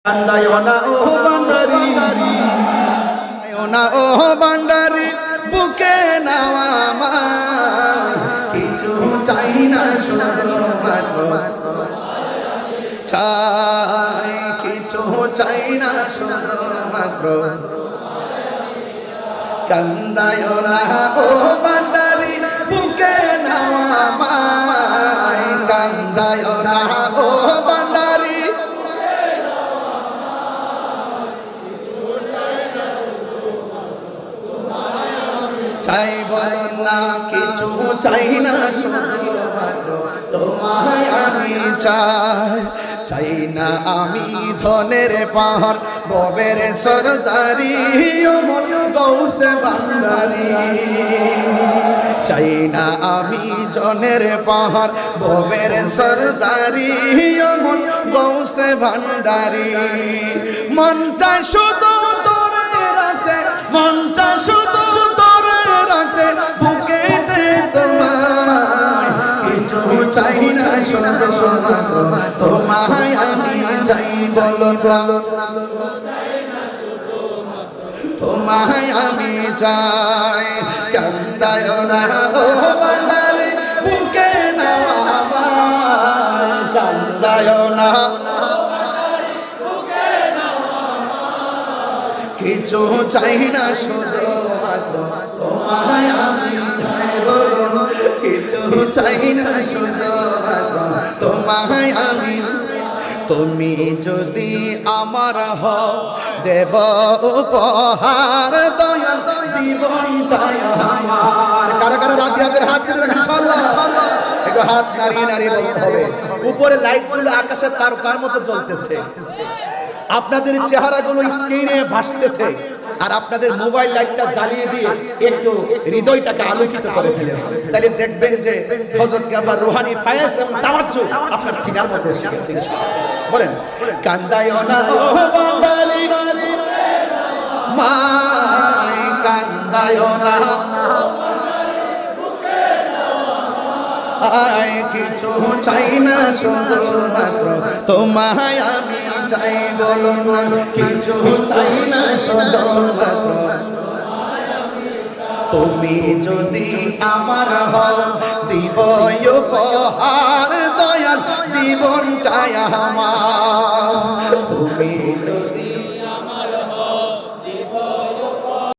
কান্দায়ো না ও বান্দারি, না ও বান্দারি, বুকে নাও আমার, কিছু চাই না শুধু মাত্র চাই, কিছু চাই না শুধু মাত্র। কান্দায়ো না ও বান্দারি, বুকে নাও আমার, কান্দায়ো না ও বান্দারি, চাই বলেন না কিছু চাই না শুধুমাত্র তোমায় আমি চাই। চাই না আমি ধনের পাহাড়, ববের সরদারি, ওমর গৌসে ভান্ডারি। চাই না আমি জনের পাহাড়, ববের সরদারি, ওমর গৌসে ভান্ডারি। মনটা শুধু তোরে রাখতে, মনটা শুধু বুকেতে তোমায়, কিছু চাই না শুধু তোমায় আমি চাই। বলো তোমায় আমি চাই। কান্দায়ো না ও বান্দারি, বুকে নাও আমার, কান্দায়ো না কিছু চাই না শুধু তোমায় আমি চাই। কিছু চাই না শুধু তোমায় আমি। তুমি যদি আমার হও, দেব উপহার দয়াল জীবনটাই আমার। কারা কারা রাজি আছেন হাত তুলে দেখেন ইনশাআল্লাহ। একটু হাত নাড়িয়ে নাড়িয়ে বলতে হবে। উপরে লাইটগুলো আকাশের তারকার মতো জ্বলতেছে, আপনাদের চেহারাগুলো স্ক্রিনে ভাসতেছে, আর আপনাদের মোবাইল লাইটটা জ্বালিয়ে দিয়ে একটু হৃদয়টাকে আলোকিত করে ফেলেন। তাহলে দেখবেন যে হযরত কাবা রুহানি ফায়েজ এবং তাওয়াজ্জু আপনার সিনার মধ্যে এসে গেছে ইনশাআল্লাহ। বলেন কান্দায়ো না ও বান্দারি, মাই কান্দায়ো না, আয় কিছু চাই না শুধু মাত্র তোমায় আমি চাই। বলো না কিছু চাই না শুধু মাত্র তুমি যদি আমার হও, দিব উপহার দয়াল জীবনটাই আমার। তুমি যদি